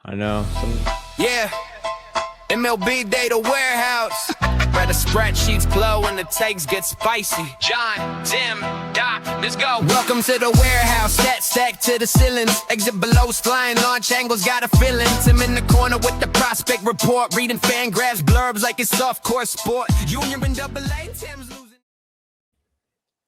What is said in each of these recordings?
I know. Yeah, MLB Data Warehouse. Where the spreadsheets flow and the takes get spicy. John, Tim, Doc, let's go. Welcome to the warehouse, stat stack to the ceilings. Exit below, flying launch angles, got a feeling. Tim in the corner with the prospect report. Reading fan graphs, blurbs like it's soft core sport. Junior and double A, Tim's losing.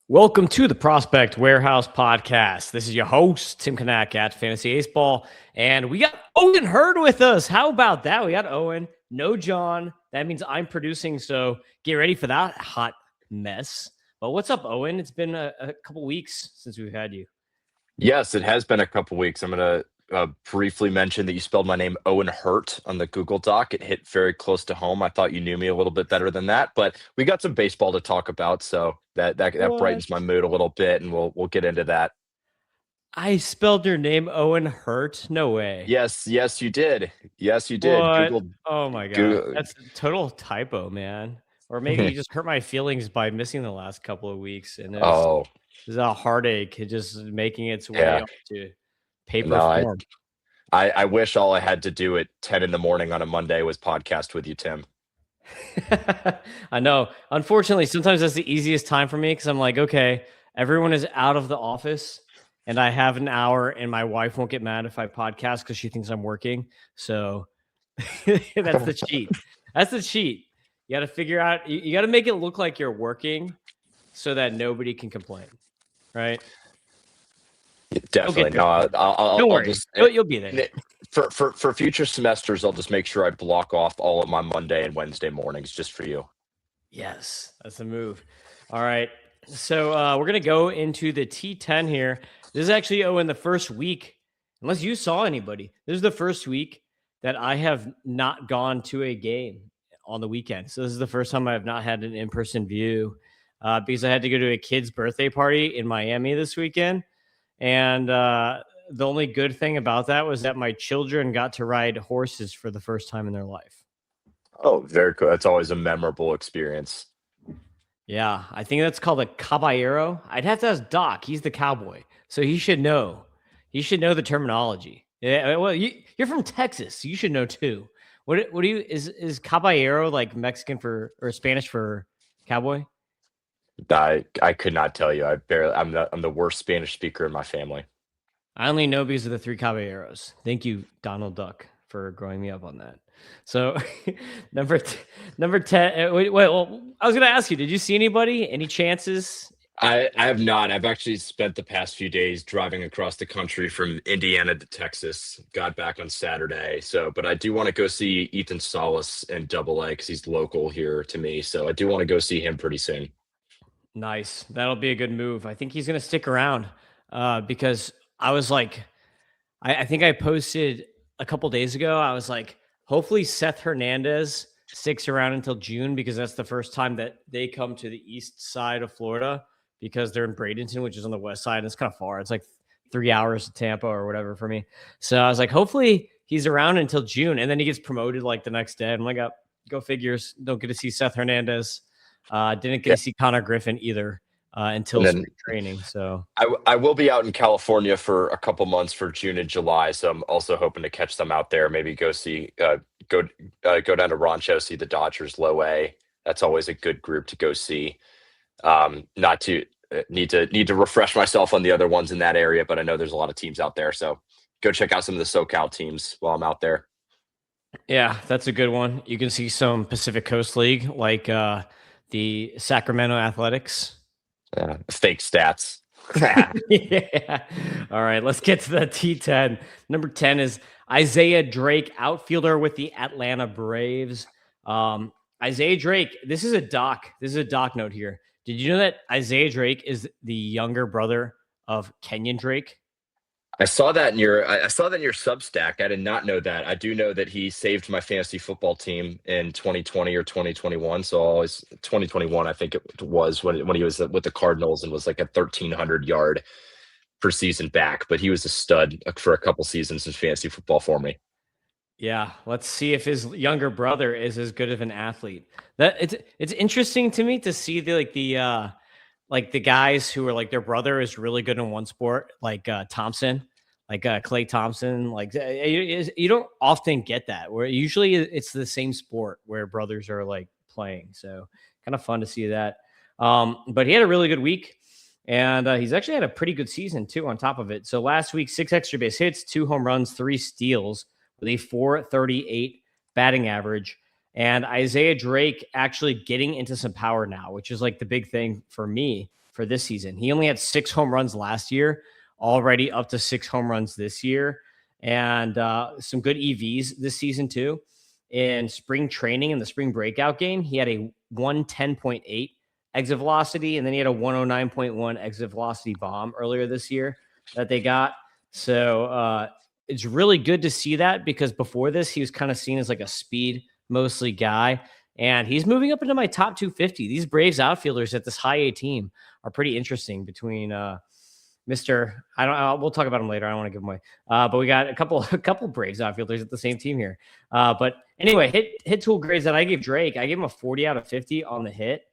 Welcome to the Prospect Warehouse Podcast. This is your host, Tim Kanak at Fantasy Aceball. And we got Owen Hurd with us. How about that? We got Owen, no John. That means I'm producing, so get ready for that hot mess. But what's up, Owen? It's been a couple weeks since we've had you. Yes, it has been a couple weeks. I'm going to briefly mention that you spelled my name Owen Hurt on the Google Doc. It hit very close to home. I thought you knew me a little bit better than that, but we got some baseball to talk about, so that brightens my mood a little bit, and we'll get into that. I spelled your name Owen Hurt? No way. Yes, you did. Yes, you did. Google. Oh my God. That's a total typo, man. Or maybe you just hurt my feelings by missing the last couple of weeks. And it's a heartache. It just making its way up to paper form. I wish all I had to do at 10 in the morning on a Monday was podcast with you, Tim. I know. Unfortunately, sometimes that's the easiest time for me because I'm like, okay, everyone is out of the office and I have an hour and my wife won't get mad if I podcast because she thinks I'm working. So that's the cheat. That's the cheat. You got to figure out, you got to make it look like you're working so that nobody can complain. Right? Definitely. No, don't worry. You'll be there. For future semesters, I'll just make sure I block off all of my Monday and Wednesday mornings just for you. Yes, that's a move. All right. So we're going to go into the T10 here. This is actually, in the first week, unless you saw anybody, this is the first week that I have not gone to a game on the weekend. So this is the first time I have not had an in-person view because I had to go to a kid's birthday party in Miami this weekend. And the only good thing about that was that my children got to ride horses for the first time in their life. Oh, very cool. That's always a memorable experience. Yeah, I think that's called a caballero. I'd have to ask Doc. He's the cowboy, so he should know. He should know the terminology. Yeah, well, you're from Texas, so you should know too. What do you is caballero like Mexican for or Spanish for cowboy? I could not tell you. I'm the worst Spanish speaker in my family. I only know because of the three caballeros. Thank you, Donald Duck, for growing me up on that. So number 10. Wait, well, I was going to ask you, did you see anybody? Any chances? I have not. I've actually spent the past few days driving across the country from Indiana to Texas. Got back on Saturday. But I do want to go see Ethan Salas in Double A because he's local here to me. So I do want to go see him pretty soon. Nice. That'll be a good move. I think he's going to stick around because I was like, I think I posted a couple days ago. I was like, hopefully Seth Hernandez sticks around until June because that's the first time that they come to the east side of Florida because they're in Bradenton, which is on the west side. And it's kind of far. It's like 3 hours to Tampa or whatever for me. So I was like, hopefully he's around until June. And then he gets promoted like the next day. I'm like, go figures. Don't get to see Seth Hernandez. Didn't get to see Connor Griffin either until spring training. So I will be out in California for a couple months for June and July. So I'm also hoping to catch them out there. Maybe go see go down to Rancho, see the Dodgers low A. That's always a good group to go see. Not to need to refresh myself on the other ones in that area, but I know there's a lot of teams out there. So go check out some of the SoCal teams while I'm out there. Yeah, that's a good one. You can see some Pacific Coast League like the Sacramento Athletics. Fake stats. Yeah. All right, let's get to the T10. Number 10 is Isaiah Drake, outfielder with the Atlanta Braves. Isaiah Drake, this is a doc note here. Did you know that Isaiah Drake is the younger brother of Kenyon Drake? I saw that in your Substack. I did not know that. I do know that he saved my fantasy football team in 2020 or 2021. So always 2021, I think it was when he was with the Cardinals and was like a 1,300 yard per season back. But he was a stud for a couple seasons in fantasy football for me. Yeah, let's see if his younger brother is as good of an athlete. That it's interesting to me to see the guys who are like their brother is really good in one sport, like Thompson. like Clay Thompson. Like you don't often get that. Where usually it's the same sport where brothers are like playing. So kind of fun to see that. But he had a really good week. And he's actually had a pretty good season, too, on top of it. So last week, 6 extra base hits, 2 home runs, 3 steals with a 438 batting average. And Isaiah Drake actually getting into some power now, which is like the big thing for me for this season. He only had 6 home runs last year, already up to 6 home runs this year, and some good EVs this season, too. In spring training in the spring breakout game, he had a 110.8 exit velocity, and then he had a 109.1 exit velocity bomb earlier this year that they got. So it's really good to see that, because before this, he was kind of seen as like a speed mostly guy, and he's moving up into my top 250. These Braves outfielders at this high A team are pretty interesting between Mr. I don't. We'll talk about him later. I don't want to give him away. But we got a couple Braves outfielders at the same team here. But anyway, hit tool grades that I gave Drake. I gave him a 40 out of 50 on the hit.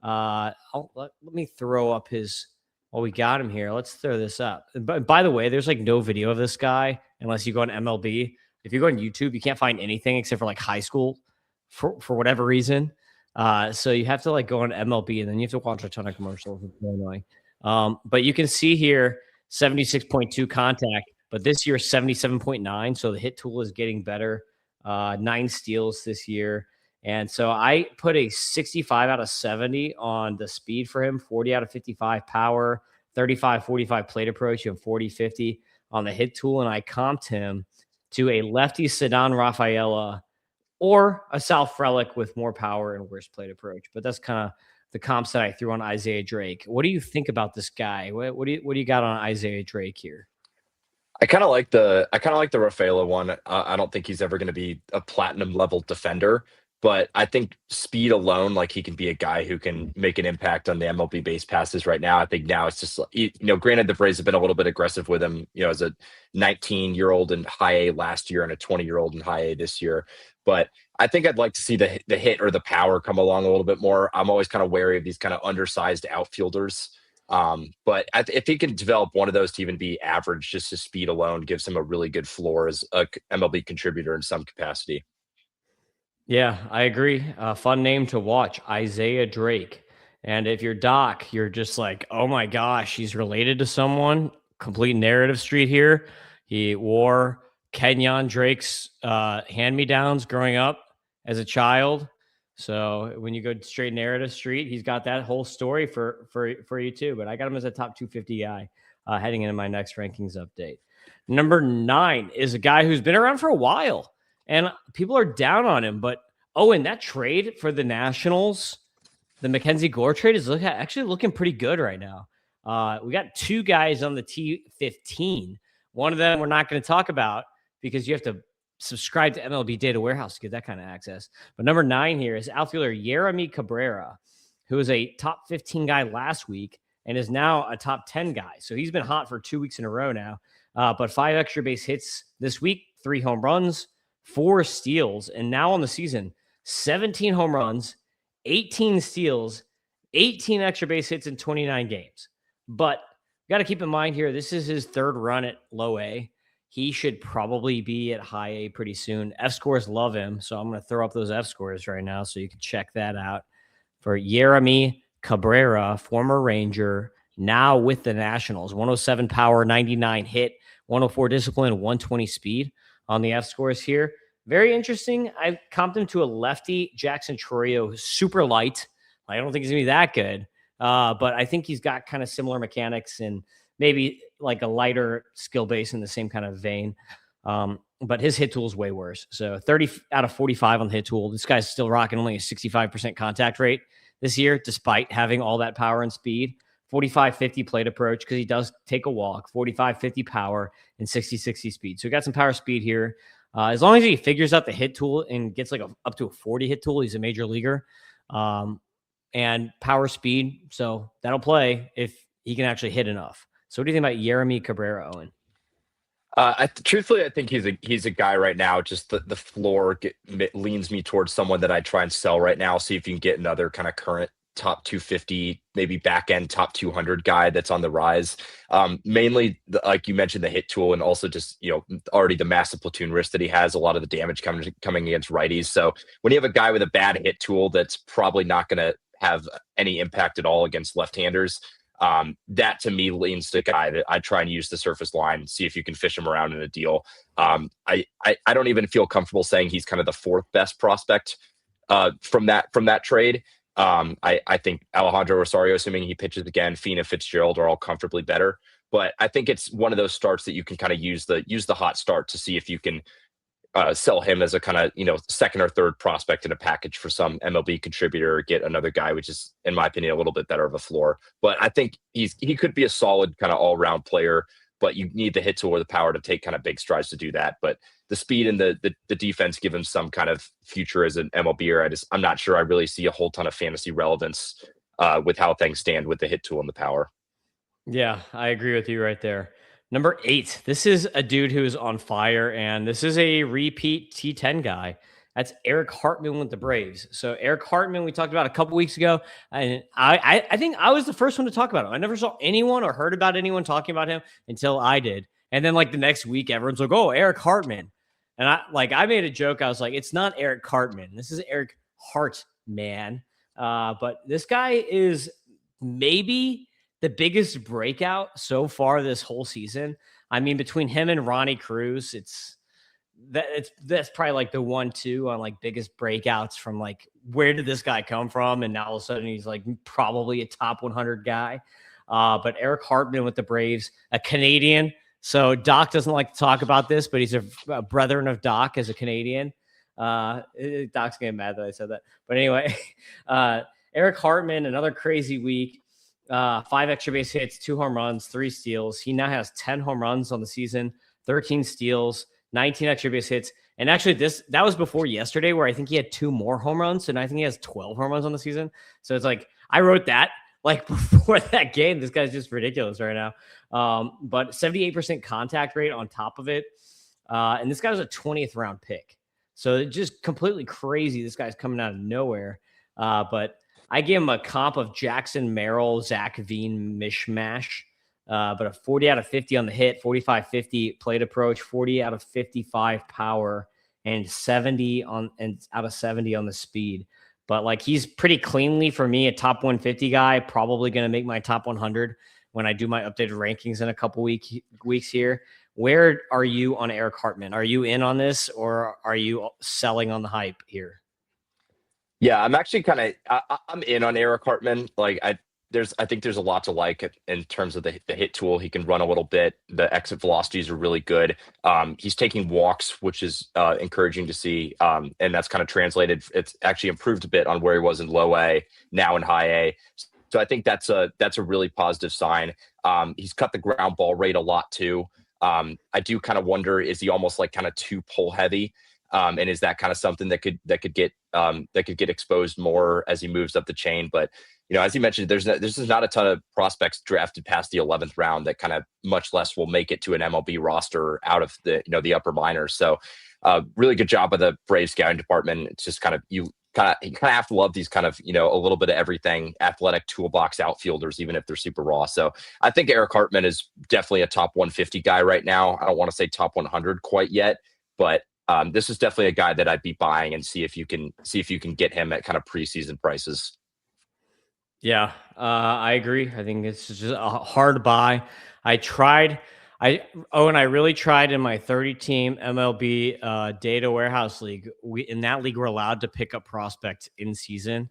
Let me throw up his. Well, we got him here. Let's throw this up. But by the way, there's like no video of this guy unless you go on MLB. If you go on YouTube, you can't find anything except for like high school for whatever reason. So you have to like go on MLB, and then you have to watch a ton of commercials. It's really annoying. But you can see here 76.2 contact, but this year 77.9. So the hit tool is getting better. 9 steals this year. And so I put a 65 out of 70 on the speed for him, 40 out of 55 power, 35, 45 plate approach, and 40, 50 on the hit tool. And I comped him to a lefty Ceddanne Rafaela or a Sal Frelick with more power and worse plate approach. But that's kind of the comps that I threw on Isaiah Drake. What do you think about this guy? What do you got on Isaiah Drake here? I kind of like the Rafaela one. I don't think he's ever going to be a platinum level defender, but I think speed alone, like he can be a guy who can make an impact on the MLB base passes right now. I think now it's just, granted the Braves have been a little bit aggressive with him, as a 19-year-old in high A last year and a 20-year-old in high A this year. But I think I'd like to see the hit or the power come along a little bit more. I'm always kind of wary of these kind of undersized outfielders. But if he can develop one of those to even be average, just his speed alone gives him a really good floor as a MLB contributor in some capacity. Yeah, I agree. Fun name to watch, Isaiah Drake. And if you're Doc, you're just like, oh my gosh, he's related to someone. Complete narrative street here. He wore Kenyon Drake's hand-me-downs growing up as a child. So when you go straight narrative street, he's got that whole story for you too. But I got him as a top 250 guy heading into my next rankings update. Number 9 is a guy who's been around for a while, and people are down on him. But Owen, that trade for the Nationals, the Mackenzie Gore trade, is actually looking pretty good right now. We got 2 guys on the T15. One of them we're not going to talk about because you have to subscribe to MLB Data Warehouse to get that kind of access. But number 9 here is outfielder Yeremy Cabrera, who was a top 15 guy last week and is now a top 10 guy. So he's been hot for 2 weeks in a row now. But 5 extra base hits this week, 3 home runs, 4 steals, and now on the season, 17 home runs, 18 steals, 18 extra base hits in 29 games. But you got to keep in mind here, this is his 3rd run at low A. He should probably be at high A pretty soon. F scores love him, so I'm going to throw up those F scores right now so you can check that out. For Yeremy Cabrera, former Ranger, now with the Nationals, 107 power, 99 hit, 104 discipline, 120 speed on the F scores here. Very interesting. I comped him to a lefty Jackson Chourio, who's super light. I don't think he's going to be that good, but I think he's got kind of similar mechanics and maybe like a lighter skill base in the same kind of vein. But his hit tool is way worse. So 30 out of 45 on the hit tool. This guy's still rocking only a 65% contact rate this year, despite having all that power and speed. 45-50 plate approach because he does take a walk. 45-50 power and 60-60 speed. So we got some power speed here. As long as he figures out the hit tool and gets like up to a 40 hit tool, he's a major leaguer. And power speed. So that'll play if he can actually hit enough. So what do you think about Yeremy Cabrera, Owen? Truthfully, I think he's a guy right now. Just the floor leans me towards someone that I try and sell right now. See if you can get another kind of current top 250, maybe back end top 200 guy that's on the rise. Mainly, like you mentioned, the hit tool, and also just already the massive platoon risk that he has. A lot of the damage coming against righties. So when you have a guy with a bad hit tool that's probably not going to have any impact at all against left-handers, that to me leans to a guy that I try and use the surface line, see if you can fish him around in a deal. I don't even feel comfortable saying he's kind of the fourth best prospect from that trade. I think Alejandro Rosario, assuming he pitches again, Fina, Fitzgerald are all comfortably better. But I think it's one of those starts that you can kind of use the hot start to see if you can sell him as a kind of second or third prospect in a package for some MLB contributor, or get another guy, which is, in my opinion, a little bit better of a floor. But I think he could be a solid kind of all round player, but you need the hit tool or the power to take kind of big strides to do that. But the speed and the defense give him some kind of future as an MLBer. I'm not sure I really see a whole ton of fantasy relevance with how things stand with the hit tool and the power. Yeah, I agree with you right there. Number 8. This is a dude who is on fire, and this is a repeat T10 guy. That's Eric Hartman with the Braves. So Eric Hartman, we talked about a couple weeks ago, and I think I was the first one to talk about him. I never saw anyone or heard about anyone talking about him until I did. And then like the next week, everyone's like, "Oh, Eric Hartman," and I made a joke. I was like, "It's not Eric Hartman. This is Eric Hartman." But this guy is maybe the biggest breakout so far this whole season. I mean, between him and Ronnie Cruz, that's probably like the 1-2 on like biggest breakouts from like, where did this guy come from? And now all of a sudden he's like probably a top 100 guy. But Eric Hartman with the Braves, a Canadian. So Doc doesn't like to talk about this, but he's a brethren of Doc as a Canadian. Doc's getting mad that I said that. But anyway, Eric Hartman, another crazy week. 5 extra base hits, 2 home runs, 3 steals. He now has 10 home runs on the season, 13 steals, 19 extra base hits. And actually that was before yesterday, where I think he had 2 more home runs. And I think he has 12 home runs on the season. So it's like, I wrote that like before that game. This guy's just ridiculous right now. But 78% contact rate on top of it. And this guy was a 20th round pick. So it's just completely crazy. This guy's coming out of nowhere. But I give him a comp of Jackson Merrill, Zach Veen mishmash, but a 40 out of 50 on the hit, 45-50 plate approach, 40 out of 55 power, and 70 out of 70 on the speed. But like, he's pretty cleanly, for me, a top 150 guy, probably going to make my top 100 when I do my updated rankings in a couple weeks here. Where are you on Eric Hartman? Are you in on this, or are you selling on the hype here? Yeah, I'm actually I'm in on Eric Hartman. Like I think there's a lot to like in terms of the hit tool. He can run a little bit. The exit velocities are really good. He's taking walks, which is encouraging to see. And that's kind of translated. It's actually improved a bit on where he was in low A, now in high A. So I think that's a really positive sign. He's cut the ground ball rate a lot too. I do kind of wonder, is he almost like kind of too pull heavy? And is that kind of something that could get exposed more as he moves up the chain? But as you mentioned, there's not a ton of prospects drafted past the 11th round that kind of, much less will make it to an MLB roster out of the upper minors. So really good job by the Braves scouting department. It's just you kind of have to love these kind of a little bit of everything athletic toolbox outfielders, even if they're super raw. So I think Eric Hartman is definitely a top 150 guy right now. I don't want to say top 100 quite yet, but this is definitely a guy that I'd be buying and see if you can get him at kind of preseason prices. Yeah, I agree. I think it's just a hard buy. I really tried in my 30-team MLB data warehouse league. In that league, we're allowed to pick up prospect in season.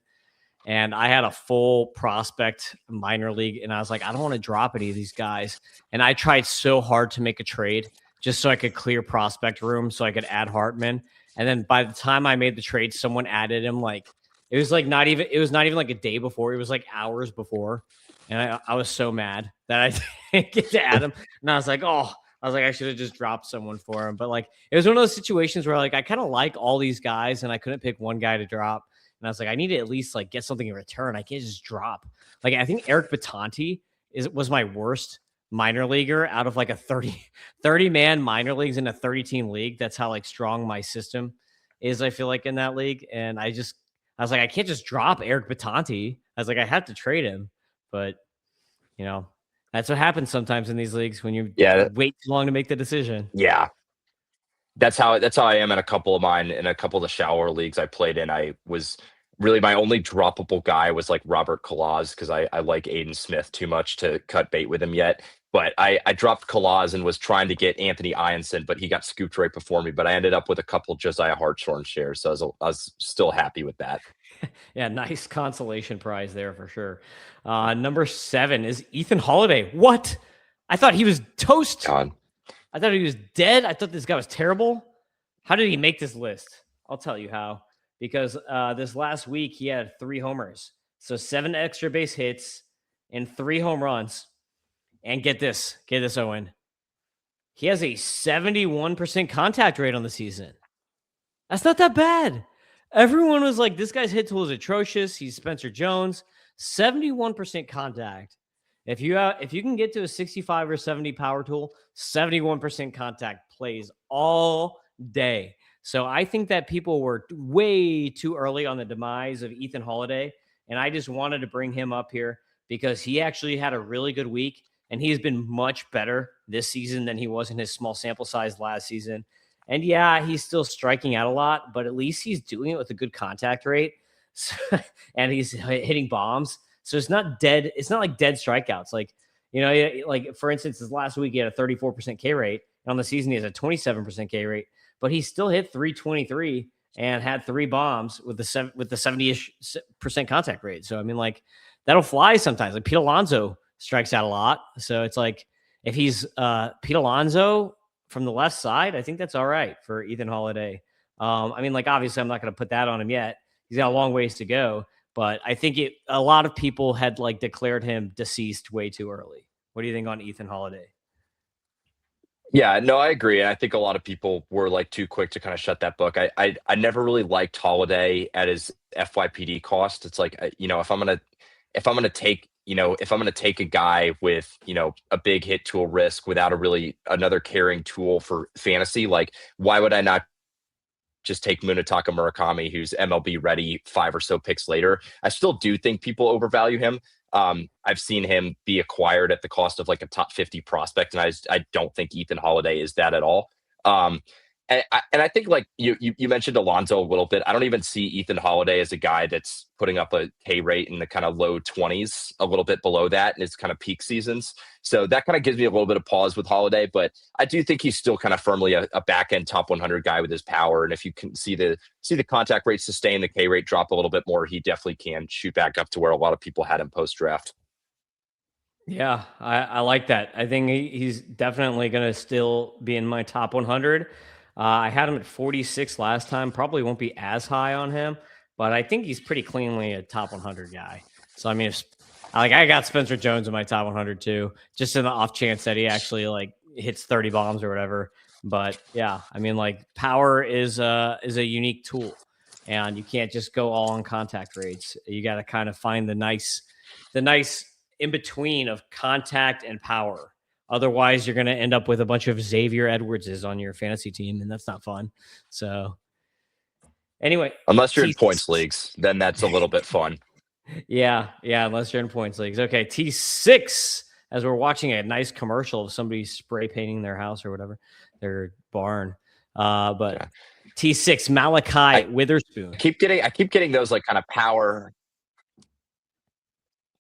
And I had a full prospect minor league, and I was like, I don't want to drop any of these guys. And I tried so hard to make a trade just so I could clear prospect room so I could add Hartman. And then by the time I made the trade, someone added him. Like, it was not even like a day before. It was like hours before. And I was so mad that I didn't get to add him. And I was like, I should have just dropped someone for him. But like, it was one of those situations where like, I kind of like all these guys and I couldn't pick one guy to drop. And I was like, I need to at least like get something in return. I can't just drop. Like, I think Eric Batanti was my worst minor leaguer out of like a 30 man minor leagues in a 30-team league. That's how like strong my system is, I feel like, in that league. And I was like, I can't just drop Eric Batanti. I was like, I have to trade him, but you know, that's what happens sometimes in these leagues when you Yeah, wait too long to make the decision. yeah. That's how I am in a couple of mine. In a couple of the shallower leagues I played in, I was really my only droppable guy was like Robert Kalaz because I like Aiden Smith too much to cut bait with him yet. But I dropped Kalaz and was trying to get Anthony Ianson, but he got scooped right before me. But I ended up with a couple Josiah Hartshorn shares, so I was still happy with that. Yeah, nice consolation prize there for sure. Number 7 is Ethan Holiday. What? I thought he was toast. God, I thought he was dead. I thought this guy was terrible. How did he make this list? I'll tell you how. Because this last week he had 3 homers, so 7 extra base hits and 3 home runs. And get this, Owen. He has a 71% contact rate on the season. That's not that bad. Everyone was like, this guy's hit tool is atrocious. He's Spencer Jones. 71% contact. If you can get to a 65 or 70 power tool, 71% contact plays all day. So I think that people were way too early on the demise of Ethan Holiday. And I just wanted to bring him up here because he actually had a really good week. And he's been much better this season than he was in his small sample size last season. And yeah, he's still striking out a lot, but at least he's doing it with a good contact rate. So, and he's hitting bombs. So it's not dead. It's not like dead strikeouts. Like, like for instance, this last week he had a 34% K rate. And on the season, he has a 27% K rate, but he still hit 323 and had 3 bombs with the 70-ish percent contact rate. So, I mean, like that'll fly sometimes. Like Pete Alonso strikes out a lot. So it's like, if he's Pete Alonso from the left side, I think that's all right for Ethan Holiday. I mean, like, obviously I'm not going to put that on him yet. He's got a long ways to go, but I think a lot of people had like declared him deceased way too early. What do you think on Ethan Holiday? yeah, no, I agree. And I think a lot of people were like too quick to kind of shut that book. I never really liked Holiday at his FYPD cost. It's like if I'm gonna take if I'm gonna take a guy with a big hit tool risk without a really another carrying tool for fantasy, like why would I not just take Munetaka Murakami, who's MLB ready 5 or so picks later? I still do think people overvalue him. I've seen him be acquired at the cost of like a top 50 prospect, and I don't think Ethan Holiday is that at all. And I think like you mentioned Alonso a little bit. I don't even see Ethan Holiday as a guy that's putting up a K rate in the kind of low 20s, a little bit below that in his kind of peak seasons. So that kind of gives me a little bit of pause with Holiday, but I do think he's still kind of firmly a back end top 100 guy with his power. And if you can see the contact rate sustain, the K rate drop a little bit more, he definitely can shoot back up to where a lot of people had him post draft. Yeah, I like that. I think he's definitely going to still be in my top 100. I had him at 46 last time. Probably won't be as high on him, but I think he's pretty cleanly a top 100 guy. So I mean, I got Spencer Jones in my top 100 too, just in the off chance that he actually like hits 30 bombs or whatever. But yeah, I mean, like power is a unique tool, and you can't just go all on contact rates. You got to kind of find the nice in between of contact and power. Otherwise, you're going to end up with a bunch of Xavier Edwardses on your fantasy team, and that's not fun. So, anyway, Unless you're in points leagues, then that's a little bit fun. Yeah, unless you're in points leagues. Okay, T6, as we're watching a nice commercial of somebody spray painting their house or whatever, their barn. But yeah. T6, Malachi Witherspoon. I keep getting those like kind of power.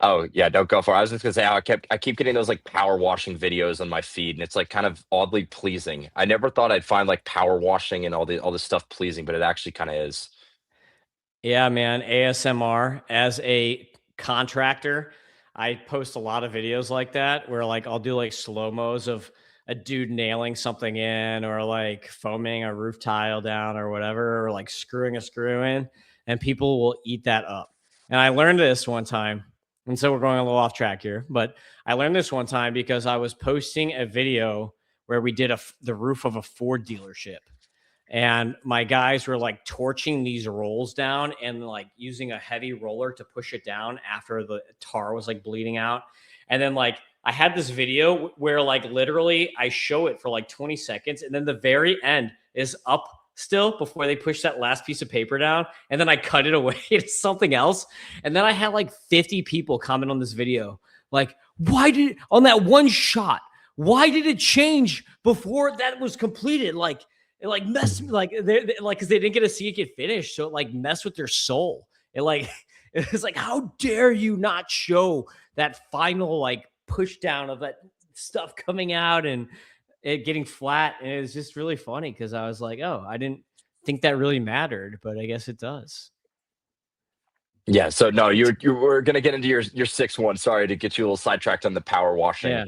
Oh yeah, don't go for it. I was just gonna say I keep getting those like power washing videos on my feed, and it's like kind of oddly pleasing. I never thought I'd find like power washing and all this stuff pleasing, but it actually kind of is. Yeah, man. ASMR as a contractor, I post a lot of videos like that where like I'll do like slow-mos of a dude nailing something in or like foaming a roof tile down or whatever, or like screwing a screw in, and people will eat that up. And I learned this one time. And so we're going a little off track here, but I learned this one time because I was posting a video where we did the roof of a Ford dealership. And my guys were like torching these rolls down and like using a heavy roller to push it down after the tar was like bleeding out. And then like I had this video where like literally I show it for like 20 seconds. And then the very end is up still before they pushed that last piece of paper down. And then I cut it away to something else. And then I had like 50 people comment on this video. Like, why did on that one shot, why did it change before that was completed? Like, it like messed like they like because they didn't get to see it get finished. So it like messed with their soul. It like it was like, how dare you not show that final like push down of that stuff coming out and it getting flat. And it was just really funny because I was like, oh, I didn't think that really mattered, but I guess it does. Yeah. So no, you were gonna get into your 6-1. Sorry to get you a little sidetracked on the power washing Yeah.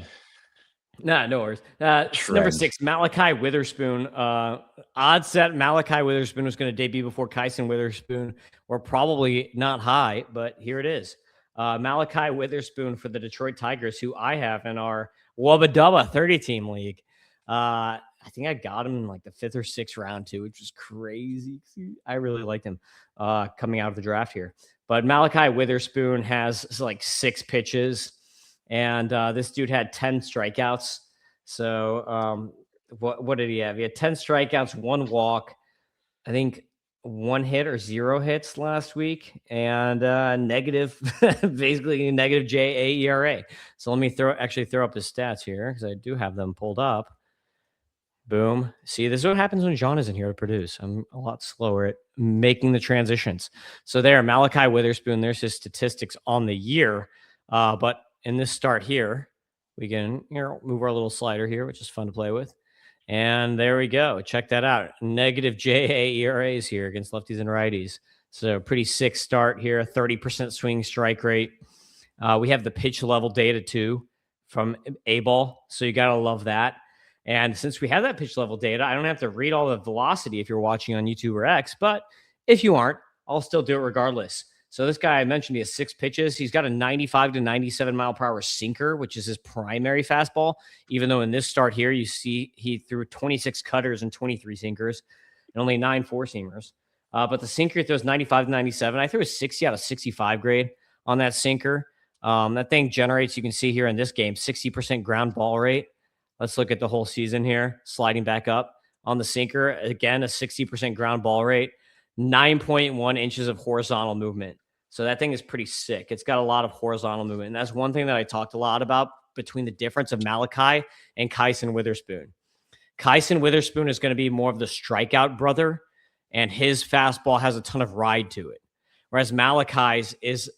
Nah, no worries. Number trend. 6, Malachi Witherspoon. Odds that Malachi Witherspoon was going to debut before Kyson Witherspoon were probably not high, but here it is. Malachi Witherspoon for the Detroit Tigers, who I have in our Wubba Dubba 30-team league. I think I got him in like the 5th or 6th round too, which was crazy. I really liked him coming out of the draft here. But Malachi Witherspoon has like 6 pitches. And this dude had 10 strikeouts. So what did he have? He had 10 strikeouts, 1 walk, I think 1 hit or 0 hits last week, and negative, basically negative JAERA. So let me throw up his stats here because I do have them pulled up. Boom. See, this is what happens when John isn't here to produce. I'm a lot slower at making the transitions. So there, Malachi Witherspoon, there's his statistics on the year. But in this start here, we can move our little slider here, which is fun to play with. And there we go. Check that out. Negative JA ERAs here against lefties and righties. So pretty sick start here. 30% swing strike rate. We have the pitch level data too from A-ball. So you got to love that. And since we have that pitch level data, I don't have to read all the velocity if you're watching on YouTube or X. But if you aren't, I'll still do it regardless. So this guy I mentioned, he has 6 pitches. He's got a 95 to 97 mile per hour sinker, which is his primary fastball. Even though in this start here, you see he threw 26 cutters and 23 sinkers and only 9 4-seamers. But the sinker throws 95 to 97. I threw a 60 out of 65 grade on that sinker. That thing generates, you can see here in this game, 60% ground ball rate. Let's look at the whole season here, sliding back up on the sinker. Again, a 60% ground ball rate, 9.1 inches of horizontal movement. So that thing is pretty sick. It's got a lot of horizontal movement. And that's one thing that I talked a lot about between the difference of Malachi and Kyson Witherspoon. Kyson Witherspoon is going to be more of the strikeout brother, and his fastball has a ton of ride to it. Whereas Malachi's is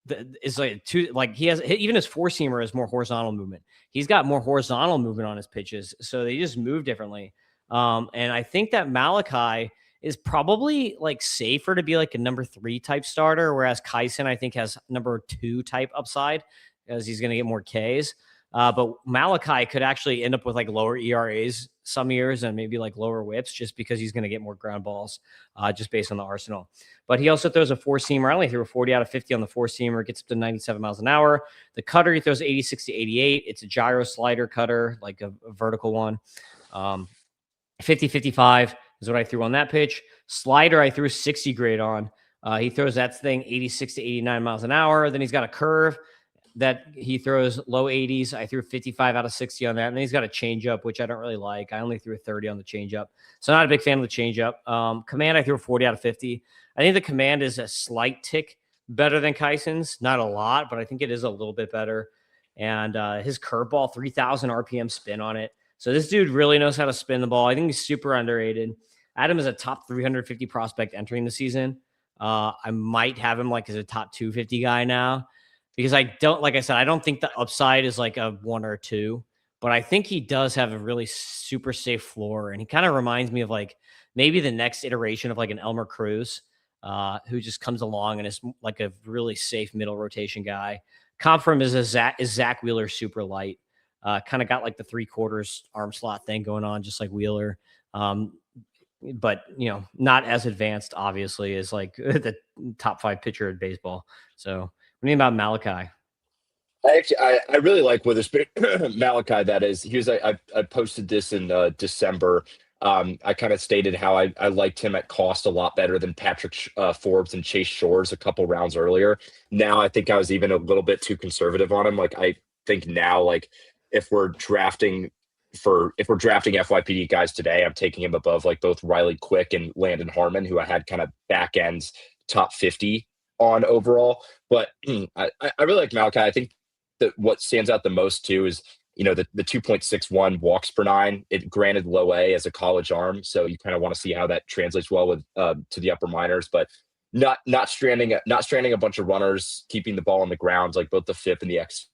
like he has, even his 4-seamer has more horizontal movement. He's got more horizontal movement on his pitches, so they just move differently. And I think that Malachi is probably like safer to be like a number 3 type starter, whereas Kyson I think has number 2 type upside because he's going to get more Ks. But Malachi could actually end up with like lower ERAs some years and maybe like lower whips just because he's going to get more ground balls just based on the arsenal. But he also throws a 4-seamer. I only threw a 40 out of 50 on the 4-seamer, gets up to 97 miles an hour. The cutter, he throws 86 to 88. It's a gyro slider cutter, like a vertical one. 50-55 is what I threw on that pitch. Slider, I threw 60 grade on. He throws that thing 86 to 89 miles an hour. Then he's got a curve that he throws low 80s. I threw 55 out of 60 on that. And then he's got a changeup, which I don't really like. I only threw a 30 on the changeup. So not a big fan of the changeup. Command, I threw a 40 out of 50. I think the command is a slight tick better than Kyson's. Not a lot, but I think it is a little bit better. And his curveball, 3,000 RPM spin on it. So this dude really knows how to spin the ball. I think he's super underrated. Adam is a top 350 prospect entering the season. I might have him like as a top 250 guy now. Because I don't, like I said, I don't think the upside is like a 1 or 2, but I think he does have a really super safe floor. And he kind of reminds me of like maybe the next iteration of like an Elmer Cruz, who just comes along and is like a really safe middle rotation guy. Comp from is Zach Wheeler super light. Kind of got like the 3/4 arm slot thing going on, just like Wheeler. But not as advanced, obviously, as like the top 5 pitcher in baseball. So. What do you mean about Malachi? I really like Witherspoon. Malachi, that is. I posted this in December. I kind of stated how I liked him at cost a lot better than Patrick Forbes and Chase Shores a couple rounds earlier. Now I think I was even a little bit too conservative on him. Like I think now, like if we're drafting for if we're drafting FYPD guys today, I'm taking him above like both Riley Quick and Landon Harmon, who I had kind of back ends top 50 on overall. But I really like Malachi. I think that what stands out the most too is, the 2.61 walks per nine. It granted low A as a college arm, so you kind of want to see how that translates well with to the upper minors, but not stranding a bunch of runners, keeping the ball on the ground, like both the FIP and the X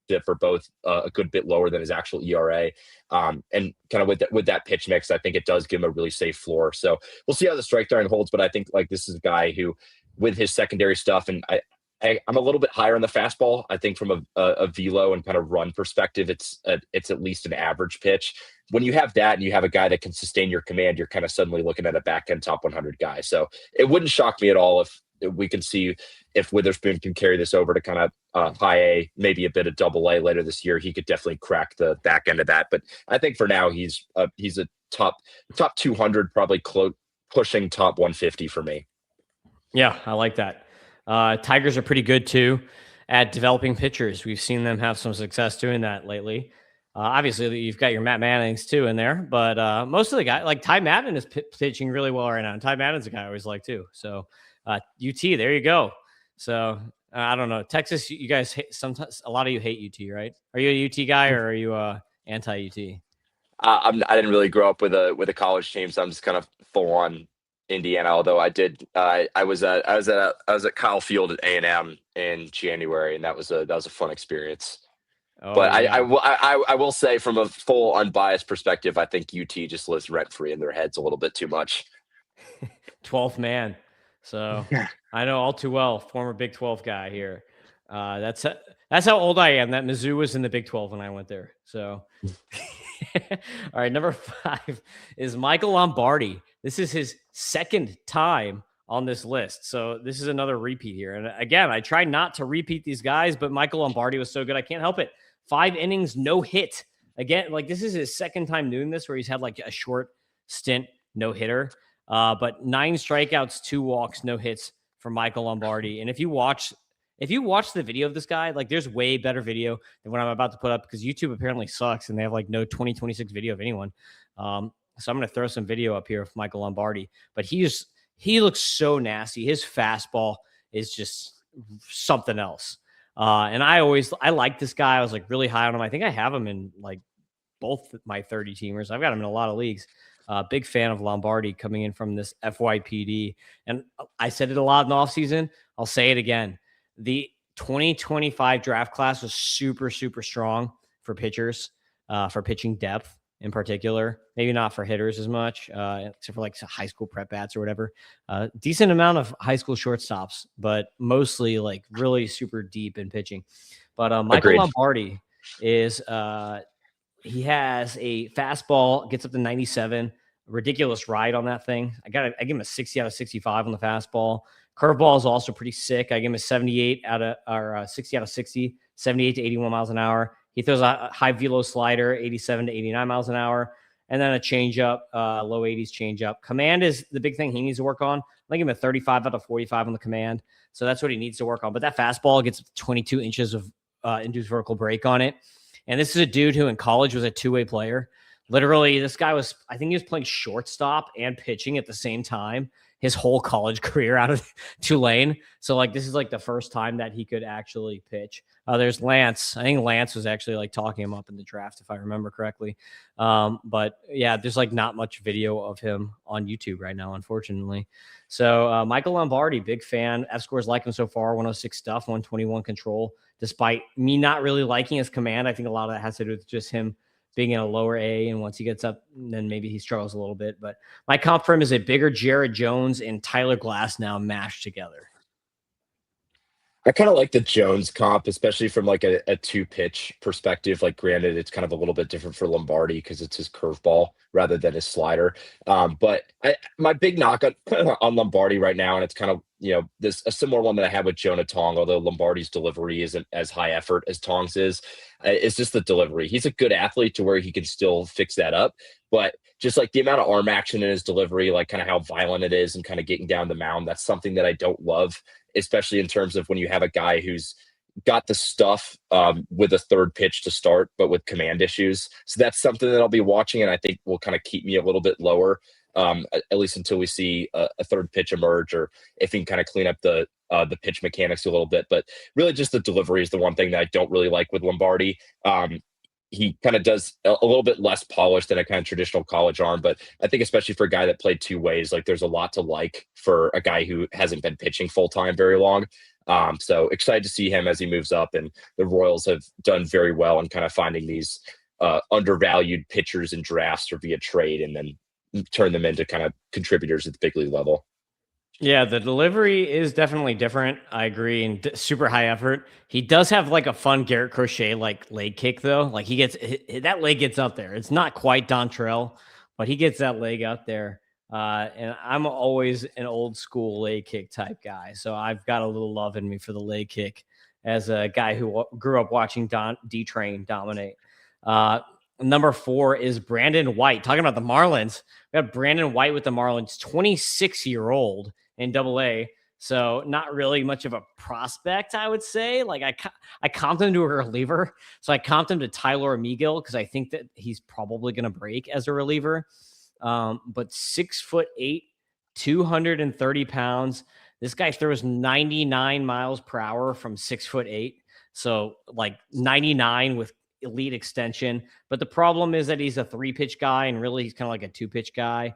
FIP are both a good bit lower than his actual ERA. And kind of with that pitch mix, I think it does give him a really safe floor. So we'll see how the strike throwing holds, but I think like this is a guy who, with his secondary stuff, and I'm a little bit higher on the fastball. I think from a velo and kind of run perspective, it's at least an average pitch. When you have that and you have a guy that can sustain your command, you're kind of suddenly looking at a back end top 100 guy. So it wouldn't shock me at all if we can see if Witherspoon can carry this over to kind of high A, maybe a bit of double A later this year. He could definitely crack the back end of that. But I think for now he's a top 200, probably pushing top 150 for me. Yeah, I like that. Tigers are pretty good too at developing pitchers. We've seen them have some success doing that lately. Obviously, you've got your Matt Mannings too in there, but most of the guys, like Ty Madden, is pitching really well right now. And Ty Madden's a guy I always like too. So UT, there you go. So I don't know. Texas, you guys sometimes a lot of you hate UT, right? Are you a UT guy or are you anti-UT? I didn't really grow up with a college team, so I'm just kind of full on Indiana. Although I did, I was at Kyle Field at A&M in January, and that was a fun experience. Oh, but yeah. I will say, from a full unbiased perspective, I think UT just lives rent free in their heads a little bit too much. 12th man. So I know all too well, former Big 12 guy here. That's how old I am. That Mizzou was in the Big 12 when I went there. So, all right, number 5 is Michael Lombardi. This is his second time on this list. So this is another repeat here. And again, I try not to repeat these guys, but Michael Lombardi was so good, I can't help it. 5 innings, no hit. Again, like this is his second time doing this where he's had like a short stint, no hitter. But 9 strikeouts, 2 walks, no hits for Michael Lombardi. And if you watch the video of this guy, like there's way better video than what I'm about to put up because YouTube apparently sucks and they have like no 2026 video of anyone. So I'm going to throw some video up here of Michael Lombardi, but he looks so nasty. His fastball is just something else. And I like this guy. I was like really high on him. I think I have him in like both my 30 teamers. I've got him in a lot of leagues. Big fan of Lombardi coming in from this FYPD. And I said it a lot in the offseason. I'll say it again. The 2025 draft class was super, super strong for pitchers, for pitching depth in particular. Maybe not for hitters as much, except for like high school prep bats or whatever. Decent amount of high school shortstops, but mostly like really super deep in pitching. But Michael Lombardi is he has a fastball, gets up to 97. Ridiculous ride on that thing. I give him a 60 out of 65 on the fastball. Curveball is also pretty sick. I give him a 78 out of or 60 out of 60, 78 to 81 miles an hour. He throws a high velo slider, 87 to 89 miles an hour, and then a changeup, low 80s changeup. Command is the big thing he needs to work on. I give him a 35 out of 45 on the command, so that's what he needs to work on. But that fastball gets 22 inches of induced vertical break on it. And this is a dude who in college was a two-way player. Literally, this guy I think he was playing shortstop and pitching at the same time his whole college career out of Tulane. So, like, this is like the first time that he could actually pitch. There's Lance. I think Lance was actually like talking him up in the draft, if I remember correctly. But yeah, there's like not much video of him on YouTube right now, unfortunately. So Michael Lombardi, big fan. F-scores like him so far, 106 stuff, 121 control. Despite me not really liking his command, I think a lot of that has to do with just him being in a lower A, and once he gets up, then maybe he struggles a little bit. But my comp for him is a bigger Jared Jones and Tyler Glasnow mashed together. I kind of like the Jones comp, especially from like a 2-pitch perspective. Like, granted, it's kind of a little bit different for Lombardi because it's his curveball rather than his slider. But my big knock on Lombardi right now, and it's kind of, this a similar one that I had with Jonah Tong, although Lombardi's delivery isn't as high effort as Tong's is. It's just the delivery. He's a good athlete to where he can still fix that up, but just like the amount of arm action in his delivery, like kind of how violent it is and kind of getting down the mound, that's something that I don't love, especially in terms of when you have a guy who's, got the stuff with a third pitch to start, but with command issues. So that's something that I'll be watching, and I think will kind of keep me a little bit lower, at least until we see a third pitch emerge, or if he can kind of clean up the pitch mechanics a little bit. But really, just the delivery is the one thing that I don't really like with Lombardi. He kind of does a little bit less polished than a kind of traditional college arm, but I think especially for a guy that played two ways, like there's a lot to like for a guy who hasn't been pitching full time very long. So excited to see him as he moves up, and the Royals have done very well in kind of finding these undervalued pitchers in drafts or via trade, and then turn them into kind of contributors at the big league level. Yeah, the delivery is definitely different. I agree, and super high effort. He does have like a fun Garrett Crochet like leg kick though. Like that leg gets up there. It's not quite Dontrell, but he gets that leg up there. And I'm always an old school leg kick type guy, so I've got a little love in me for the leg kick as a guy who grew up watching D Train dominate. Number 4 is Brandon White. Talking about the Marlins, we got Brandon White with the Marlins, 26-year-old in Double A. So not really much of a prospect, I would say. Like I comped him to a reliever, so I comped him to Tyler Megill because I think that he's probably going to break as a reliever. But 6'8", 230 pounds. This guy throws 99 miles per hour from 6'8". So like 99 with elite extension. But the problem is that he's a 3-pitch guy, and really he's kind of like a 2-pitch guy.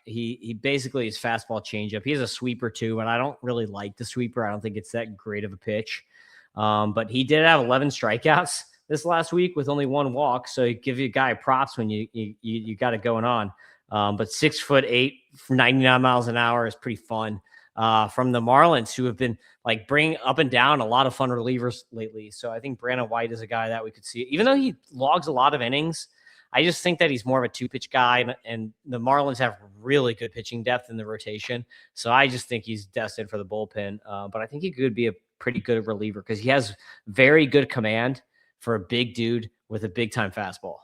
He basically is fastball changeup. He has a sweeper too, but I don't really like the sweeper. I don't think it's that great of a pitch. But he did have 11 strikeouts this last week with only 1 walk. So you give you a guy props when you got it going on. But 6'8", 99 miles an hour is pretty fun. From the Marlins, who have been like bringing up and down a lot of fun relievers lately. So I think Brandon White is a guy that we could see, even though he logs a lot of innings. I just think that he's more of a 2-pitch guy, and the Marlins have really good pitching depth in the rotation. So I just think he's destined for the bullpen. But I think he could be a pretty good reliever because he has very good command for a big dude with a big time fastball.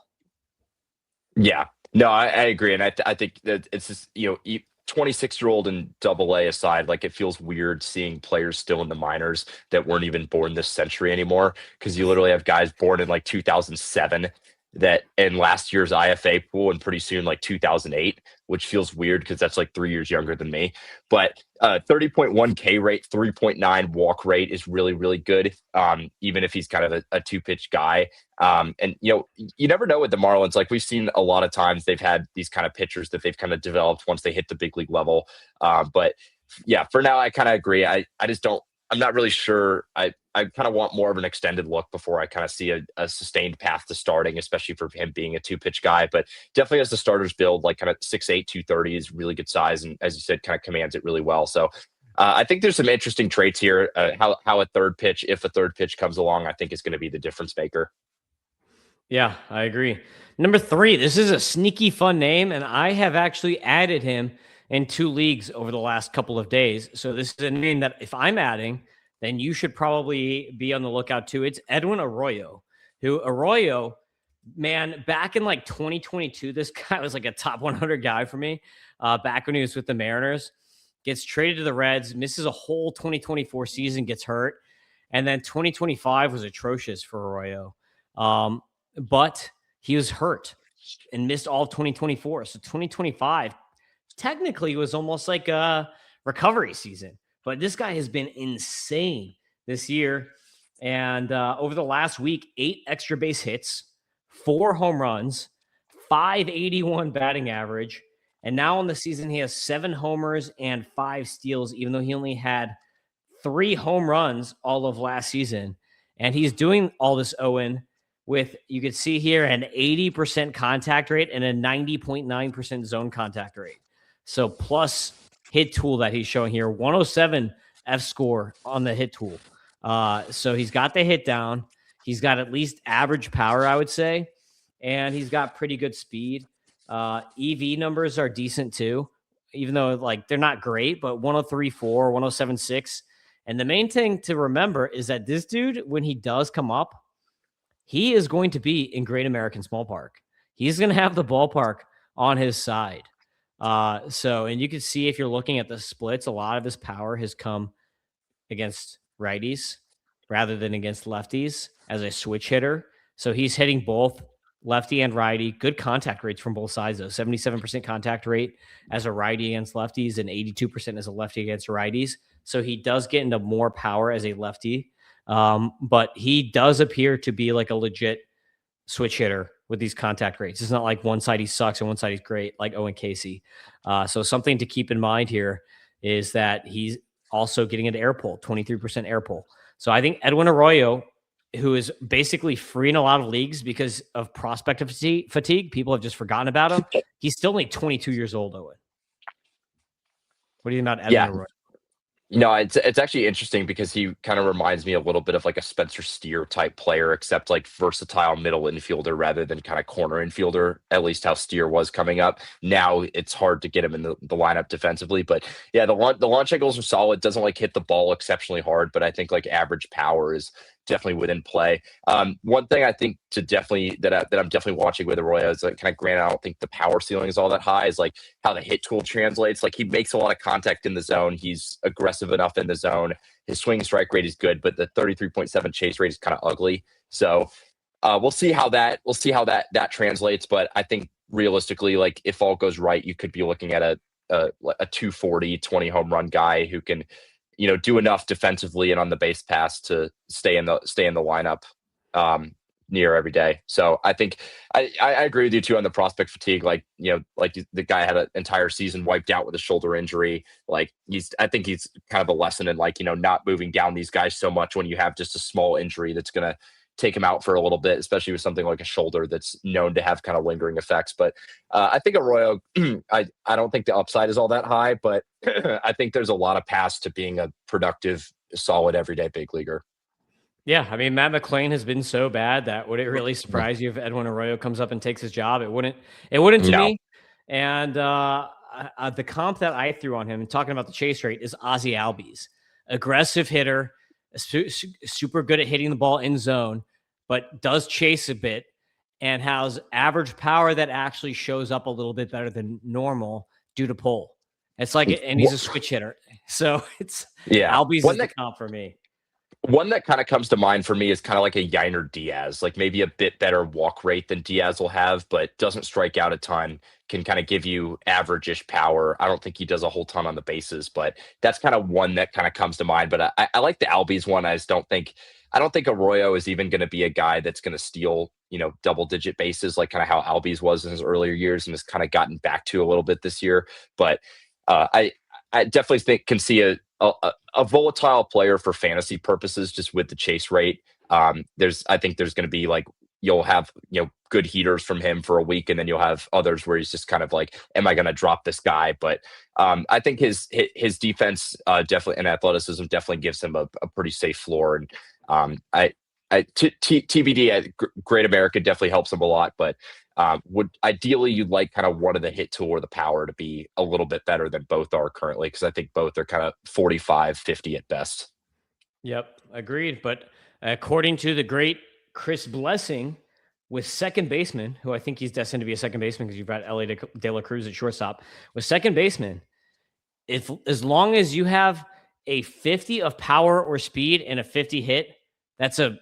Yeah, no, I agree, and I think that it's just 26-year-old in Double A aside, like it feels weird seeing players still in the minors that weren't even born this century anymore, because you literally have guys born in like 2007 that in last year's IFA pool, and pretty soon like 2008, which feels weird because that's like 3 years younger than me. But 30.1 K rate, 3.9 walk rate is really, really good. Even if he's kind of a 2-pitch guy. And you never know with the Marlins. Like we've seen a lot of times they've had these kind of pitchers that they've kind of developed once they hit the big league level. But yeah, for now, I kind of agree. I just don't. I'm not really sure. I kind of want more of an extended look before I kind of see a sustained path to starting, especially for him being a 2-pitch guy. But definitely as the starters build, like kind of 6'8", 230 is really good size. And as you said, kind of commands it really well. So I think there's some interesting traits here. How a third pitch, if a third pitch comes along, I think is going to be the difference maker. Yeah, I agree. Number 3, this is a sneaky fun name, and I have actually added him in 2 leagues over the last couple of days. So this is a name that if I'm adding, then you should probably be on the lookout too. It's Edwin Arroyo, man, back in like 2022, this guy was like a top 100 guy for me. Back when he was with the Mariners, gets traded to the Reds, misses a whole 2024 season, gets hurt. And then 2025 was atrocious for Arroyo. But he was hurt and missed all of 2024. So 2025 technically was almost like a recovery season. But this guy has been insane this year. And over the last week, 8 extra base hits, 4 home runs, 581 batting average. And now in the season, he has 7 homers and 5 steals, even though he only had 3 home runs all of last season. And he's doing all this, Owen, with, you could see here, an 80% contact rate and a 90.9% zone contact rate. So plus hit tool that he's showing here, 107 F score on the hit tool. So he's got the hit down. He's got at least average power, I would say. And he's got pretty good speed. EV numbers are decent too, even though like they're not great, but 103.4, 107.6. And the main thing to remember is that this dude, when he does come up, he is going to be in Great American Small Park. He's going to have the ballpark on his side. And you can see if you're looking at the splits, a lot of his power has come against righties. rather than against lefties as a switch hitter. So he's hitting both lefty and righty. Good contact rates from both sides, though. 77% contact rate as a righty against lefties and 82% as a lefty against righties. So he does get into more power as a lefty. But he does appear to be like a legit switch hitter with these contact rates. It's not like one side he sucks and one side he's great, like Owen Casey. So something to keep in mind here is that he's also getting into air pull, 23% air pull. So I think Edwin Arroyo, who is basically free in a lot of leagues because of prospect fatigue, people have just forgotten about him. He's still only 22 years old, Owen. What do you think about Edwin Arroyo? No, it's actually interesting because he kind of reminds me a little bit of like a Spencer Steer type player, except like versatile middle infielder rather than kind of corner infielder, at least how Steer was coming up. Now it's hard to get him in the lineup defensively. But yeah, the launch angles are solid. Doesn't like hit the ball exceptionally hard, but I think like average power is definitely within play. One thing I think to definitely that I'm definitely watching with Arroyo is like kind of granted, I don't think the power ceiling is all that high, is like how the hit tool translates. Like he makes a lot of contact in the zone. He's aggressive enough in the zone. His swing strike rate is good, but the 33.7 chase rate is kind of ugly. So we'll see how that translates. But I think realistically, like if all goes right, you could be looking at a 240, 20 home run guy who can, do enough defensively and on the base pass to stay in the lineup near every day. So I think I agree with you too on the prospect fatigue. Like, the guy had an entire season wiped out with a shoulder injury. Like I think he's kind of a lesson in like, not moving down these guys so much when you have just a small injury that's going to take him out for a little bit, especially with something like a shoulder that's known to have kind of lingering effects. But I think Arroyo, I don't think the upside is all that high, but I think there's a lot of paths to being a productive, solid, everyday big leaguer. Yeah, I mean, Matt McClain has been so bad that would it really surprise you if Edwin Arroyo comes up and takes his job? It wouldn't to No. me. And the comp that I threw on him, talking about the chase rate, is Ozzy Albies. Aggressive hitter, super good at hitting the ball in zone, but does chase a bit and has average power that actually shows up a little bit better than normal due to pull. It's like, and he's a switch hitter. So Albies is the comp for me. One that kind of comes to mind for me is kind of like a Yiner Diaz, like maybe a bit better walk rate than Diaz will have, but doesn't strike out a ton, can kind of give you average-ish power. I don't think he does a whole ton on the bases, but that's kind of one that kind of comes to mind. But I like the Albies one. I don't think Arroyo is even going to be a guy that's going to steal, double-digit bases, like kind of how Albies was in his earlier years and has kind of gotten back to a little bit this year. But I definitely can see a volatile player for fantasy purposes, just with the chase rate. I think there's going to be like, you'll have, good heaters from him for a week, and then you'll have others where he's just kind of like, am I going to drop this guy? But I think his defense definitely, and athleticism definitely gives him a pretty safe floor. And TBD, Great America definitely helps him a lot, but ideally you'd like kind of one of the hit tool or the power to be a little bit better than both are currently, because I think both are kind of 45, 50 at best. Yep, agreed. But according to the great Chris Blessing, with second baseman, who I think he's destined to be a second baseman because you've got Ellie De La Cruz at shortstop, with second baseman, as long as you have a 50 of power or speed and a 50 hit, that's a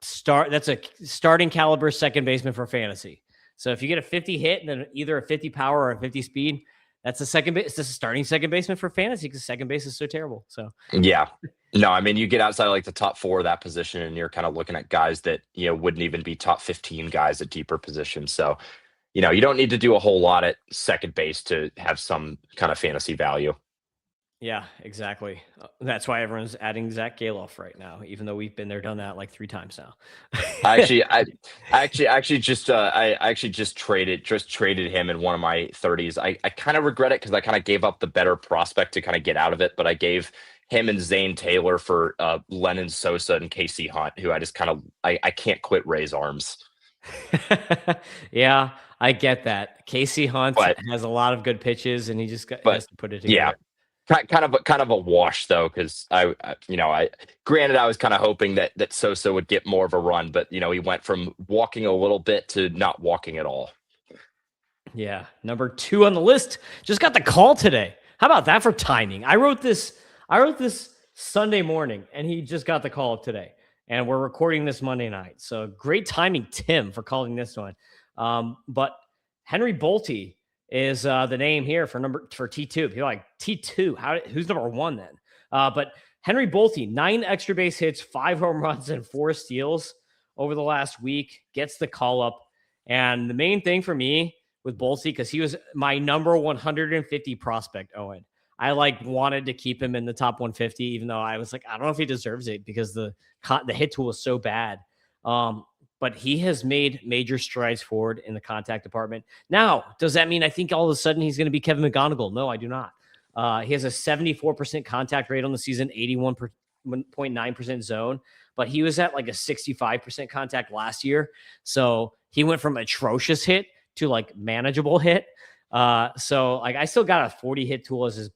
starting caliber second baseman for fantasy. So if you get a 50 hit and then either a 50 power or a 50 speed, that's a starting second baseman for fantasy, because second base is so terrible. So yeah, no, I mean, you get outside of like the top 4 of that position and you're kind of looking at guys that, wouldn't even be top 15 guys at deeper positions. So, you don't need to do a whole lot at second base to have some kind of fantasy value. Yeah, exactly. That's why everyone's adding Zach Galoff right now, even though we've been there, done that like 3 times now. I actually just traded him in one of my 30s. I kind of regret it because I kind of gave up the better prospect to kind of get out of it, but I gave him and Zane Taylor for Lennon Sosa and Casey Hunt, who I just kind of I can't quit Ray's arms. Yeah, I get that. Casey Hunt has a lot of good pitches, and he just has to put it together. Yeah. Kind of a wash though, because granted I was kind of hoping that Sosa would get more of a run, but he went from walking a little bit to not walking at all. Yeah, number 2 on the list just got the call today. How about that for timing? I wrote this Sunday morning, and he just got the call up today. And we're recording this Monday night. So great timing, Tim, for calling this one. But Henry Bolte is the name here for T2. People are like, T2, who's number one then? But Henry Bolte, 9 extra base hits, 5 home runs, and 4 steals over the last week, gets the call up. And the main thing for me with Bolte, because he was my number 150 prospect, Owen. I wanted to keep him in the top 150, even though I was like, I don't know if he deserves it because the hit tool is so bad. But he has made major strides forward in the contact department. Now, does that mean I think all of a sudden he's going to be Kevin McGonigal? No, I do not. He has a 74% contact rate on the season, 81.9% zone, but he was at like a 65% contact last year. So he went from atrocious hit to like manageable hit. So I still got a 40 hit tool as his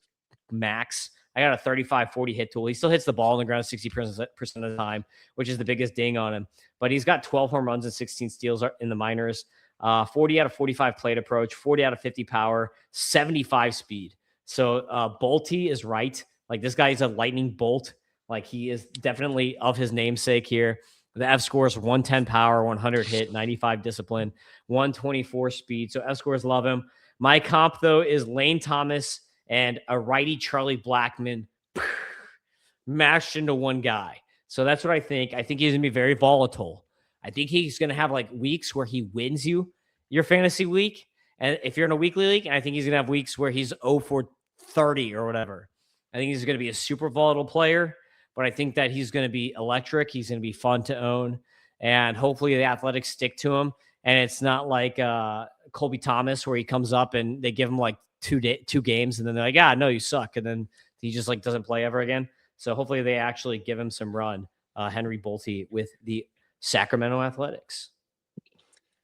max. I got a 35-40 hit tool. He still hits the ball on the ground 60% of the time, which is the biggest ding on him. But he's got 12 home runs and 16 steals in the minors, 40 out of 45 plate approach, 40 out of 50 power, 75 speed. So Bolte is right. Like this guy is a lightning bolt. Like he is definitely of his namesake here. The F scores 110 power, 100 hit, 95 discipline, 124 speed. So F scores love him. My comp though is Lane Thomas and a righty Charlie Blackmon mashed into one guy. So that's what I think. I think he's going to be very volatile. I think he's going to have like weeks where he wins you your fantasy week. And if you're in a weekly league, and I think he's going to have weeks where he's 0 for 30 or whatever. I think he's going to be a super volatile player, but I think that he's going to be electric. He's going to be fun to own. And hopefully the Athletics stick to him. And it's not like Colby Thomas where he comes up and they give him like two games and then they're like, no, you suck. And then he just like doesn't play ever again. So hopefully they actually give him some run, Henry Bolte with the Sacramento Athletics.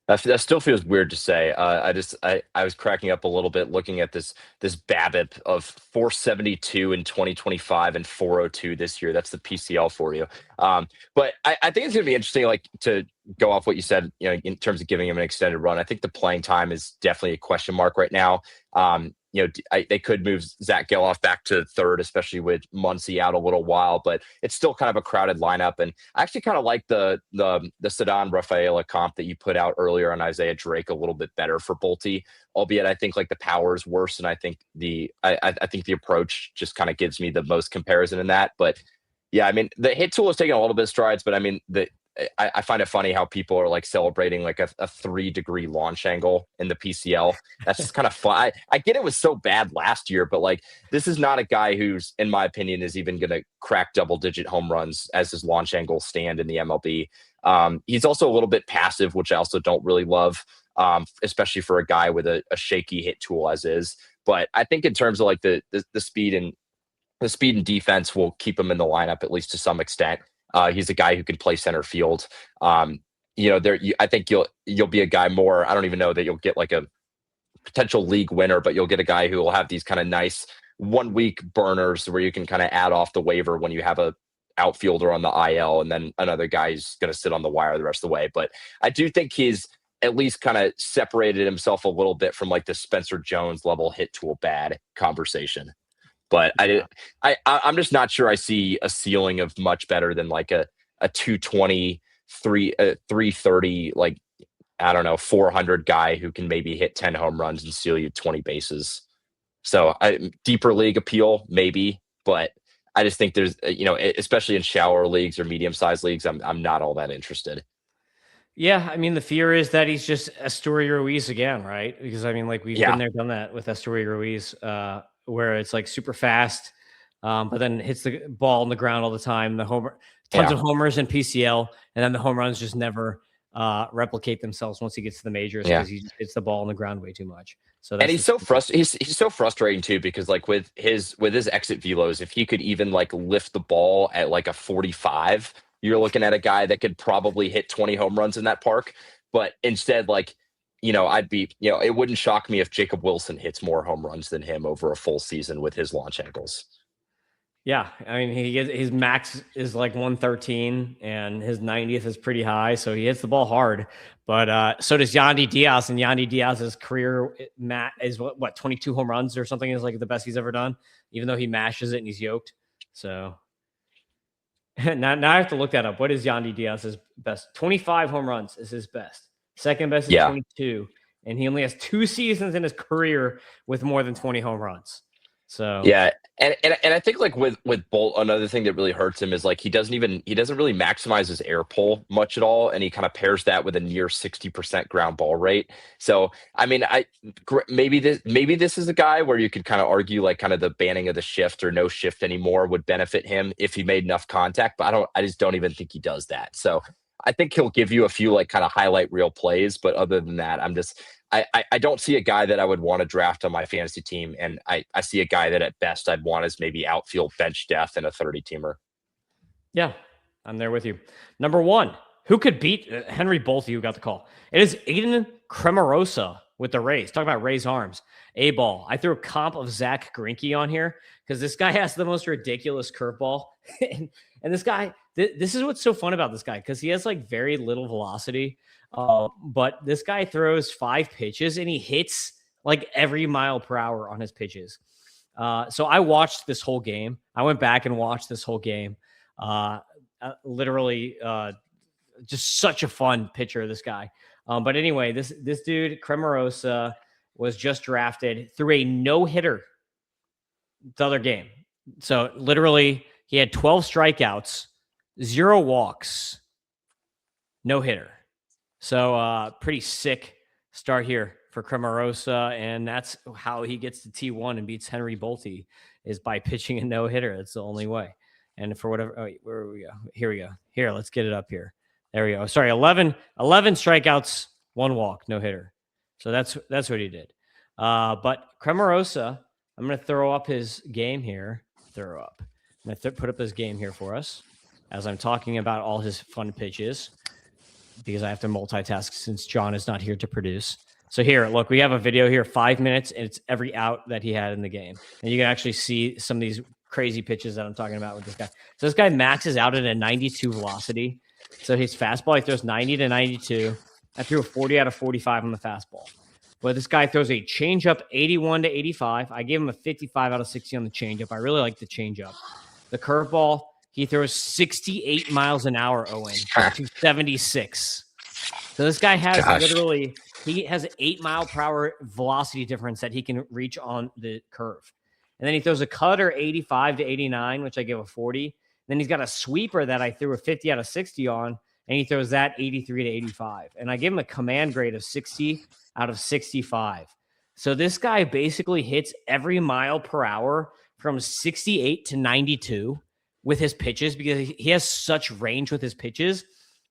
That still feels weird to say. I was cracking up a little bit looking at this BABIP of 472 in 2025 and 402 this year. That's the PCL for you. But I think it's going to be interesting, like to go off what you said, in terms of giving him an extended run. I think the playing time is definitely a question mark right now. They could move Zach Geloff back to third, especially with Muncy out a little while, but it's still kind of a crowded lineup. And I actually kind of like the Ceddanne Rafaela comp that you put out earlier on Isaiah Drake a little bit better for Bolte, albeit I think like the power is worse. And I think I think the approach just kind of gives me the most comparison in that. But yeah, I mean, the hit tool is taking a little bit of strides, but I mean, I find it funny how people are like celebrating like a 3-degree launch angle in the PCL. That's just kind of fun. I get it was so bad last year, but like this is not a guy who's, in my opinion, is even going to crack double-digit home runs as his launch angles stand in the MLB. He's also a little bit passive, which I also don't really love, especially for a guy with a shaky hit tool as is. But I think in terms of like the speed and defense will keep him in the lineup at least to some extent. He's a guy who can play center field. I think you'll be a guy more. I don't even know that you'll get like a potential league winner, but you'll get a guy who will have these kind of nice 1 week burners where you can kind of add off the waiver when you have a outfielder on the IL, and then another guy who's going to sit on the wire the rest of the way. But I do think he's at least kind of separated himself a little bit from like the Spencer Jones level hit tool bad conversation. But I'm just not sure I see a ceiling of much better than like a 220, 330, like, I don't know, 400 guy who can maybe hit 10 home runs and steal you 20 bases. So deeper league appeal, maybe, but I just think there's, especially in shallower leagues or medium-sized leagues, I'm not all that interested. Yeah, I mean, the fear is that he's just Asturi Ruiz again, right? Because I mean, like we've been there, done that with Asturi Ruiz, where it's like super fast, but then hits the ball on the ground all the time. Tons of homers in PCL, and then the home runs just never replicate themselves once he gets to the majors because he just hits the ball on the ground way too much. So that's he's so frustrating. He's so frustrating too because like with his exit velos, if he could even like lift the ball at like a 45, you're looking at a guy that could probably hit 20 home runs in that park. But instead, like, I'd be, it wouldn't shock me if Jacob Wilson hits more home runs than him over a full season with his launch angles. Yeah, I mean, his max is like 113, and his 90th is pretty high, so he hits the ball hard. But so does Yandy Diaz, and Yandy Diaz's career is what 22 home runs or something is like the best he's ever done, even though he mashes it and he's yoked. So Now I have to look that up. What is Yandy Diaz's best? 25 home runs is his best. Second best is Yeah. 22, and he only has 2 seasons in his career with more than 20 home runs. So Yeah, and I think like with Bolt, another thing that really hurts him is like he doesn't really maximize his air pull much at all, and he kind of pairs that with a near 60% ground ball rate. So I mean, maybe this is a guy where you could kind of argue like kind of the banning of the shift or no shift anymore would benefit him if he made enough contact, but I just don't even think he does that. So I think he'll give you a few like kind of highlight reel plays, but other than that, I don't see a guy that I would want to draft on my fantasy team, and I see a guy that at best I'd want as maybe outfield bench depth in a 30-teamer. yeah, I'm there with you. Number 1, who could beat Henry Bolte, who got the call? It is Aiden Cremarosa with the Rays. Talk about Rays arms. A-ball. I threw a comp of Zach Greinke on here because this guy has the most ridiculous curveball. and this guy, this is what's so fun about this guy because he has like very little velocity. But this guy throws 5 pitches and he hits like every mile per hour on his pitches. So I watched this whole game. I went back and watched this whole game. Literally, just such a fun pitcher, this guy. But anyway, this dude, Cremarosa, was just drafted through a no-hitter the other game. So literally, he had 12 strikeouts, 0 walks, no-hitter. So pretty sick start here for Cremarosa, and that's how he gets to T1 and beats Henry Bolte is by pitching a no-hitter. That's the only way. And for whatever, where we go? Here we go. Here, let's get it up here. There we go. Sorry, 11 strikeouts, 1 walk, no-hitter. So that's what he did. But Cremarosa, I'm going to throw up his game here. I'm going to put up his game here for us as I'm talking about all his fun pitches, because I have to multitask since John is not here to produce. So here, look, we have a video here, 5 minutes, and it's every out that he had in the game. And you can actually see some of these crazy pitches that I'm talking about with this guy. So this guy maxes out at a 92 velocity. So his fastball, he throws 90 to 92. I threw a 40 out of 45 on the fastball. But this guy throws a changeup 81 to 85. I gave him a 55 out of 60 on the changeup. I really like the changeup. The curveball, he throws 68 miles an hour, Owen, to 76. So this guy has literally, he has an 8 mile per hour velocity difference that he can reach on the curve. And then he throws a cutter 85 to 89, which I give a 40. Then he's got a sweeper that I threw a 50 out of 60 on, and he throws that 83 to 85. And I give him a command grade of 60 out of 65. So this guy basically hits every mile per hour from 68 to 92 with his pitches, because he has such range with his pitches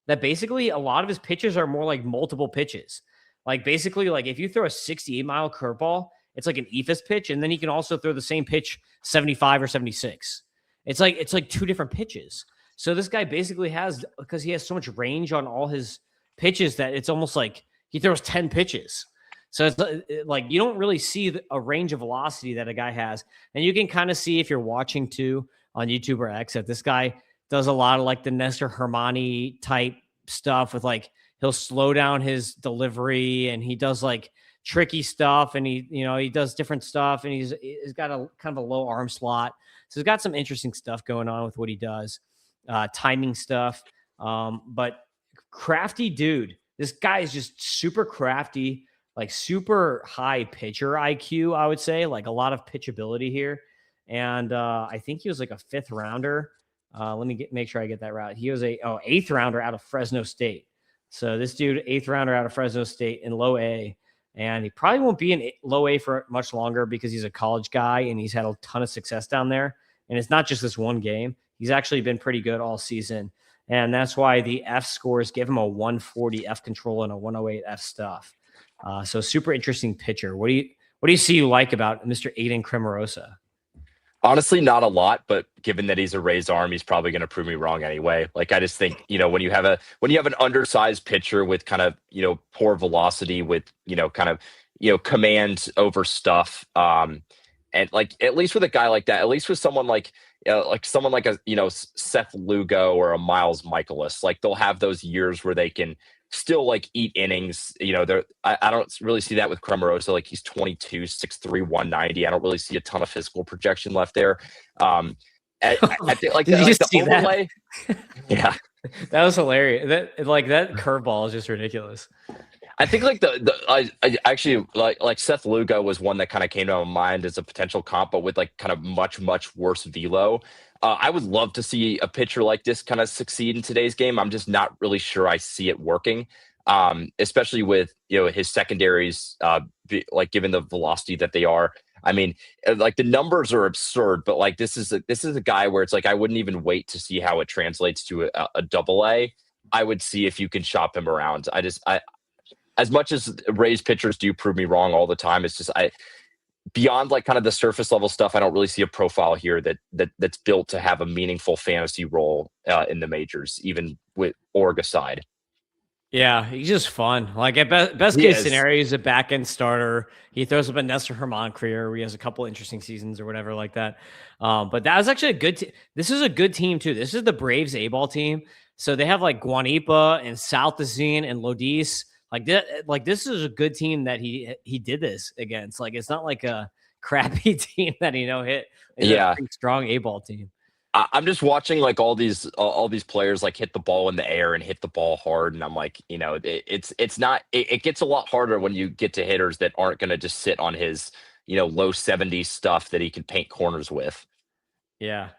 that basically a lot of his pitches are more like multiple pitches. Like basically, like if you throw a 68 mile curveball, it's like an ephus pitch, and then he can also throw the same pitch 75 or 76. It's like 2 different pitches. So this guy basically has, because he has so much range on all his pitches, that it's almost like he throws 10 pitches. So it's like you don't really see a range of velocity that a guy has. And you can kind of see if you're watching too on YouTube or X that this guy does a lot of like the Nestor Hermani type stuff with like, he'll slow down his delivery and he does like tricky stuff, and he does different stuff, and he's got a kind of a low arm slot. So he's got some interesting stuff going on with what he does, timing stuff. But crafty dude, this guy is just super crafty, like super high pitcher IQ, I would say, like a lot of pitchability here. And I think he was like a 5th rounder. Let me make sure I get that right. He was a 8th rounder out of Fresno State. So this dude, 8th rounder out of Fresno State in low A. And he probably won't be in low A for much longer because he's a college guy and he's had a ton of success down there. And it's not just this one game. He's actually been pretty good all season. And that's why the F scores give him a 140 F control and a 108 F stuff. So super interesting pitcher. What do you see you like about Mr. Aiden Cremarosa? Honestly, not a lot, but given that he's a Rays arm, he's probably going to prove me wrong anyway. Like I just think, when you have an undersized pitcher with kind of, poor velocity with, kind of, command over stuff. And like, at least with a guy like that, at least with someone like someone like a, Seth Lugo or a Miles Michaelis, like they'll have those years where they can still like eat innings. I don't really see that with Cremarosa. Like he's 22, 6'3", 190. I don't really see a ton of physical projection left there. I think like Did you like the see that? overlay. Yeah, That was hilarious. That curveball is just ridiculous. I think like I actually like Seth Lugo was one that kind of came to my mind as a potential comp, but with like kind of much worse velo. I would love to see a pitcher like this kind of succeed in today's game. I'm just not really sure I see it working, especially with his secondaries, like given the velocity that they are. I mean, like the numbers are absurd, but like this is a guy where it's like I wouldn't even wait to see how it translates to a double A. I would see if you can shop him around. I as much as Rays pitchers do prove me wrong all the time, it's just beyond like kind of the surface level stuff. I don't really see a profile here that's built to have a meaningful fantasy role in the majors, even with Org aside. Yeah, he's just fun. Like at best He case is. scenario, he's a back end starter. He throws up a Nestor Herman career where he has a couple interesting seasons or whatever like that. But that was actually a good. This is a good team too. This is the Braves A ball team. So they have like Guanipa and Saltazine and Lodis. Like that. Like this is a good team that he did this against. Like it's not like a crappy team that he hit. It's a pretty strong A ball team. I'm just watching like all these players like hit the ball in the air and hit the ball hard, and I'm like, it gets a lot harder when you get to hitters that aren't going to just sit on his low 70s stuff that he can paint corners with. Yeah.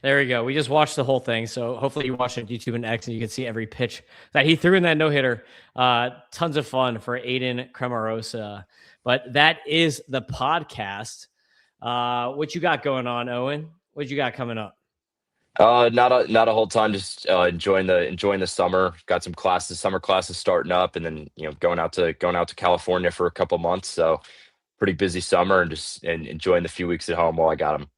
There we go. We just watched the whole thing. So hopefully you watch it on YouTube and X and you can see every pitch that he threw in that no-hitter. Tons of fun for Aiden Cremarosa. But that is the podcast. What you got going on, Owen? What you got coming up? Not a whole ton. Just enjoying the summer. Got some summer classes starting up, and then going out to California for a couple months. So pretty busy summer, and just enjoying the few weeks at home while I got them.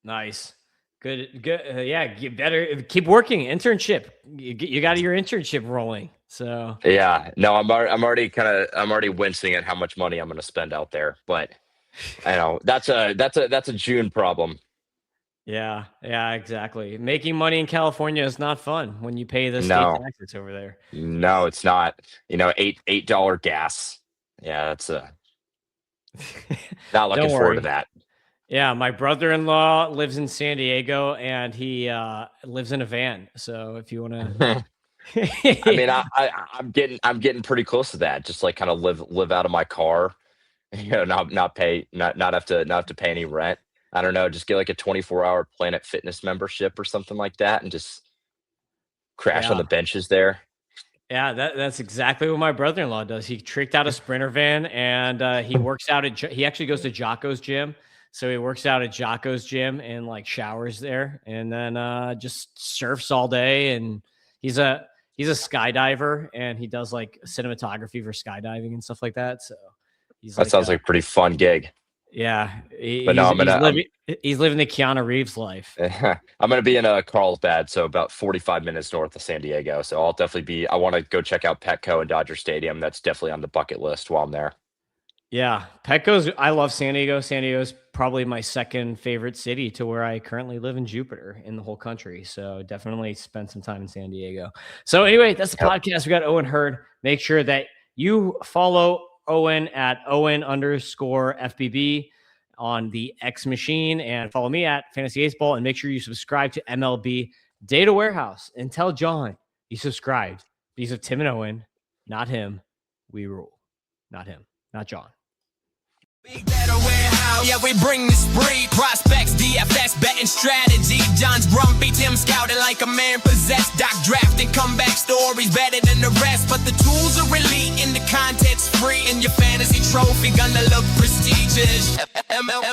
Nice, good. Yeah, get better. Keep working. Internship. You got your internship rolling. So yeah, no, I'm already wincing at how much money I'm going to spend out there, but I know that's a June problem. Yeah, exactly. Making money in California is not fun when you pay the state taxes over there. No, it's not. $8 gas. Yeah, that's not looking forward to that. Yeah, my brother-in-law lives in San Diego and he lives in a van. So if you want to, I mean, I'm getting pretty close to that. Just like kind of live out of my car, not have to pay any rent. I don't know, just get like a 24-hour Planet Fitness membership or something like that and just crash on the benches there. Yeah, that's exactly what my brother-in-law does. He tricked out a Sprinter van and he works out he actually goes to Jocko's gym. So he works out at Jocko's gym and like showers there and then just surfs all day. And he's a skydiver and he does like cinematography for skydiving and stuff like that. So that sounds like a pretty fun gig. Yeah, but no, he's living the Keanu Reeves life. I'm going to be in Carlsbad, so about 45 minutes north of San Diego. So I'll definitely I want to go check out Petco and Dodger Stadium. That's definitely on the bucket list while I'm there. Yeah, Petco's. I love San Diego. San Diego's probably my second favorite city to where I currently live in Jupiter in the whole country. So definitely spend some time in San Diego. So anyway, that's the podcast. We got Owen Hurd. Make sure that you follow Owen at Owen_FBB on the X machine and follow me at Fantasy Baseball and make sure you subscribe to MLB Data Warehouse and tell John you subscribed because of Tim and Owen, not him. We rule, not him, not John. Big Data Warehouse, yeah, we bring the spree. Prospects, DFS, betting strategy. John's grumpy, Tim scouting like a man possessed. Doc drafting comeback stories better than the rest. But the tools are elite and the content's free. And your fantasy trophy gonna look prestigious. ML.